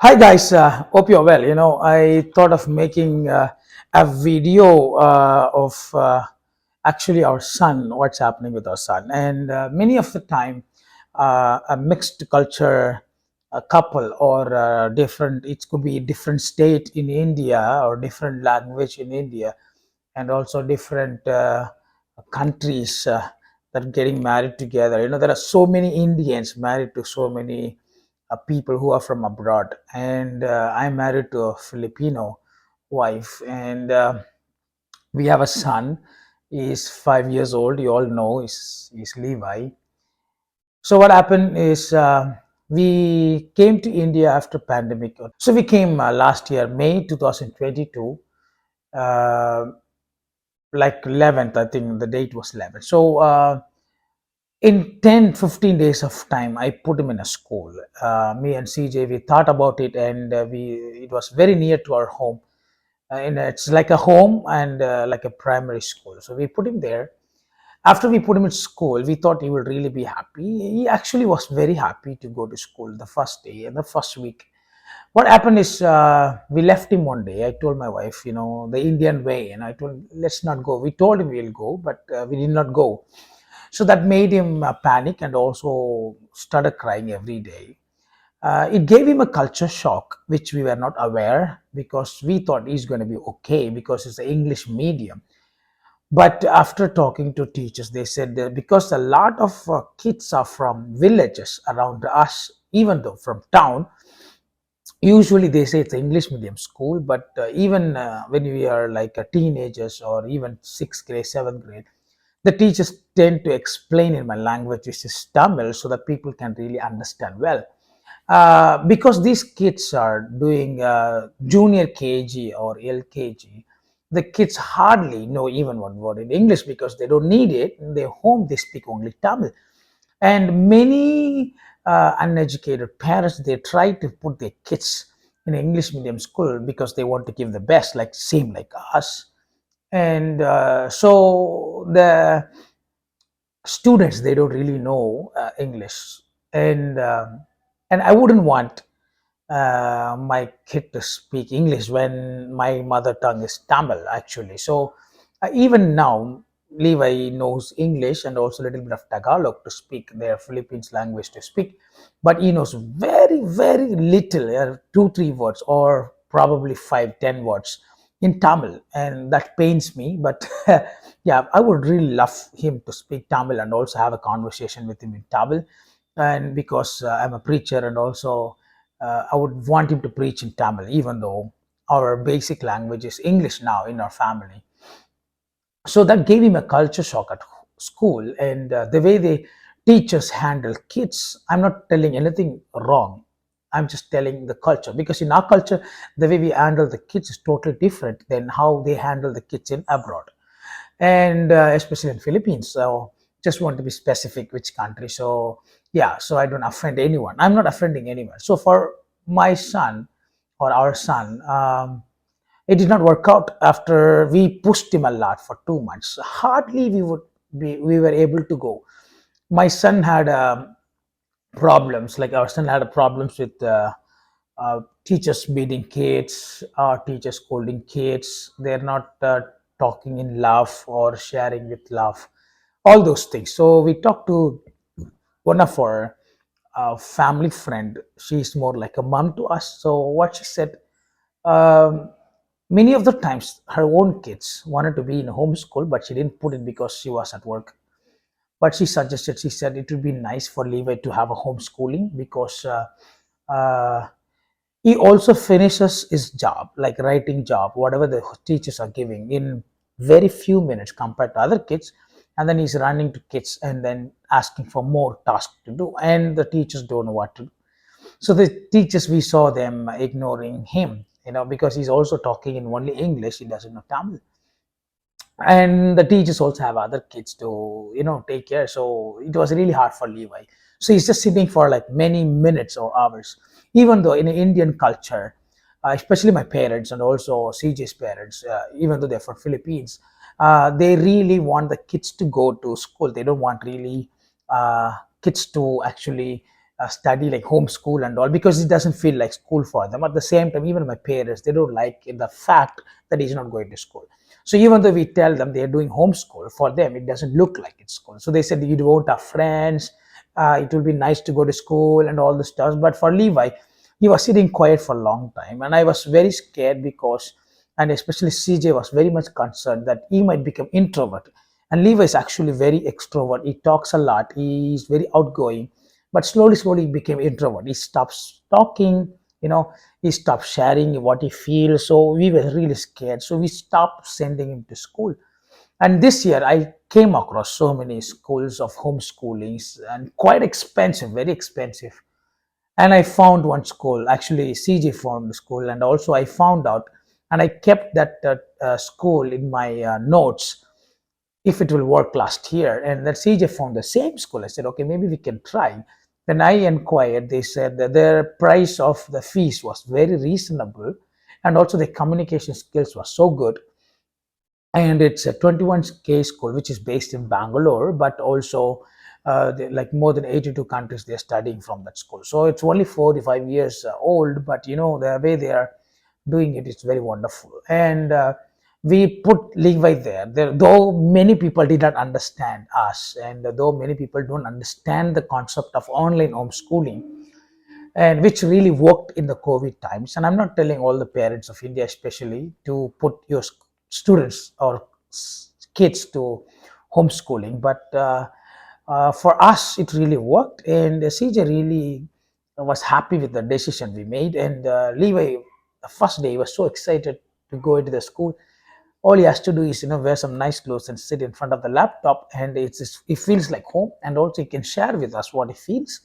Hi guys, hope you're well. I thought of making a video of actually our son, what's happening with our son, and many of the time, a mixed culture, a couple or different. It could be different state in India or different language in India, and also different countries that are getting married together. There are so many Indians married to so many people who are from abroad, and I'm married to a Filipino wife, and we have a son. He's 5 years old. You all know he's Levi. So what happened is we came to India after pandemic. So we came last year, May 2022, uh, like 11th, I think the date was 11th. So in 10-15 days of time, I put him in a school. Me and CJ, we thought about it, and we it was very near to our home, and it's like a home and like a primary school. So we put him there. After we put him in school, we thought he would really be happy. He actually was very happy to go to school the first day and the first week. What happened is we left him one day. I told my wife, the Indian way, and I told, let's not go. We told him we'll go, but we did not go. So that made him panic and also started crying every day. It gave him a culture shock, which we were not aware, because we thought he's going to be okay because it's an English medium. But after talking to teachers, they said that because a lot of kids are from villages around us, even though from town, usually they say it's an English medium school. But even when we are like teenagers or even sixth grade, seventh grade, the teachers tend to explain in my language, which is Tamil, so that people can really understand well. Because these kids are doing junior KG or LKG, the kids hardly know even one word in English because they don't need it. In their home, they speak only Tamil. And many uneducated parents, they try to put their kids in English medium school because they want to give the best, like same like us. And so the students, they don't really know English, and I wouldn't want my kid to speak English when my mother tongue is Tamil, actually. So even now, Levi knows English and also a little bit of Tagalog to speak, their Philippines language to speak, but he knows very, very little, 2, 3 words, or probably 5, 10 words in Tamil, and that pains me. But yeah, I would really love him to speak Tamil and also have a conversation with him in Tamil, and because I'm a preacher, and also I would want him to preach in Tamil, even though our basic language is English now in our family. So that gave him a culture shock at school, and the way the teachers handle kids. I'm not telling anything wrong. I'm just telling the culture, because in our culture, the way we handle the kids is totally different than how they handle the kids in abroad, and especially in Philippines. So just want to be specific which country. So yeah, so I don't offend anyone. I'm not offending anyone. So for my son or our son, it did not work out. After we pushed him a lot for 2 months, hardly we were able to go. My son had problems, like our son had problems with teachers beating kids, teachers scolding kids. They're not talking in love or sharing with love, all those things. So we talked to one of our family friend. She's more like a mom to us. So what she said, um, many of the times her own kids wanted to be in a homeschool, but she didn't put it because she was at work. But she said it would be nice for Levi to have a homeschooling, because uh, he also finishes his job, like writing job, whatever the teachers are giving, in very few minutes compared to other kids. And then he's running to kids and then asking for more tasks to do, and the teachers don't know what to do. So the teachers, we saw them ignoring him, because he's also talking in only English. He doesn't know Tamil, and the teachers also have other kids to take care. So it was really hard for Levi. So he's just sitting for like many minutes or hours, even though in Indian culture, especially my parents and also CJ's parents, even though they're from Philippines, they really want the kids to go to school. They don't want really kids to actually study like homeschool and all, because it doesn't feel like school for them. At the same time, even my parents, they don't like the fact that he's not going to school. So even though we tell them they're doing homeschool, for them it doesn't look like it's school. So they said you won't have friends. It will be nice to go to school and all the stuff. But for Levi, he was sitting quiet for a long time, and I was very scared because, and especially CJ was very much concerned that he might become introvert. And Levi is actually very extrovert. He talks a lot. He is very outgoing, but slowly he became introvert. He stops talking. He stopped sharing what he feels. So we were really scared. So we stopped sending him to school. And this year, I came across so many schools of homeschoolings and quite expensive, very expensive. And I found one school, actually CJ found the school, and also I found out, and I kept that school in my notes if it will work last year. And that CJ found the same school. I said, okay, maybe we can try. Then I inquired. They said that their price of the fees was very reasonable, and also the communication skills was so good. And it's a 21K school which is based in Bangalore, but also like more than 82 countries they're studying from that school. So it's only 45 years old, but the way they are doing it is very wonderful. And we put Levi there, though many people did not understand us, and though many people don't understand the concept of online homeschooling, and which really worked in the COVID times. And I'm not telling all the parents of India, especially, to put your students or kids to homeschooling, but for us, it really worked. And CJ really was happy with the decision we made. And Levi, the first day, he was so excited to go into the school. All he has to do is wear some nice clothes and sit in front of the laptop, and it feels like home. And also he can share with us what he feels,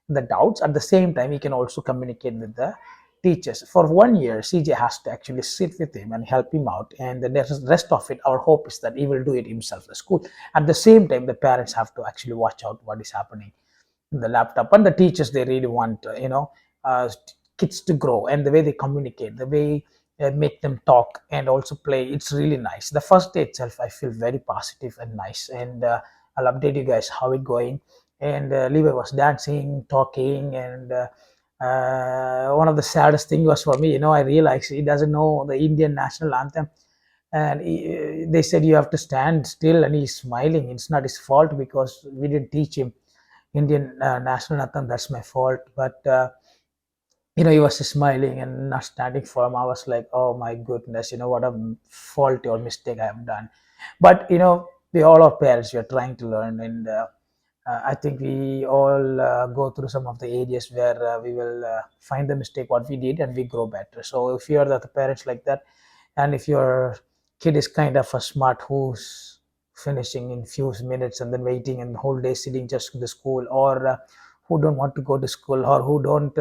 the doubts. At the same time, he can also communicate with the teachers. For 1 year, CJ has to actually sit with him and help him out, and the rest of it, our hope is that he will do it himself, the school. At the same time, the parents have to actually watch out what is happening in the laptop. And the teachers, they really want uh, kids to grow, and the way they communicate, the way make them talk and also play, it's really nice. The first day itself, I feel very positive and nice. And I'll update you guys how it going. And Levi was dancing, talking, and one of the saddest thing was for me, I realized he doesn't know the Indian national anthem. And they said you have to stand still, and he's smiling. It's not his fault because we didn't teach him Indian national anthem. That's my fault. But he was smiling and not standing firm. I was like, oh my goodness, what a fault or mistake I have done. But we all are parents. We are trying to learn, and I think we all go through some of the areas where we will find the mistake what we did, and we grow better. So if you are the parents like that, and if your kid is kind of a smart who's finishing in few minutes and then waiting and the whole day sitting just in the school, or who don't want to go to school, or who don't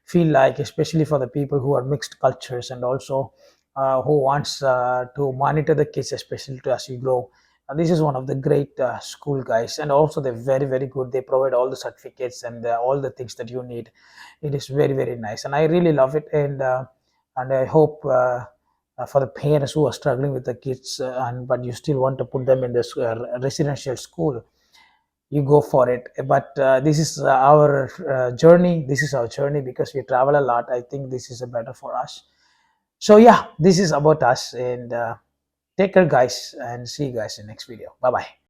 feel like, especially for the people who are mixed cultures, and also who wants to monitor the kids, especially to as you grow. This is one of the great school guys, and also they're very good. They provide all the certificates and all the things that you need. It is very nice, and I really love it. And I hope for the parents who are struggling with the kids, and but you still want to put them in this residential school, you go for it. But this is our journey. This is our journey because we travel a lot. I think this is a better for us. So yeah, this is about us. And take care, guys, and see you guys in the next video. Bye bye.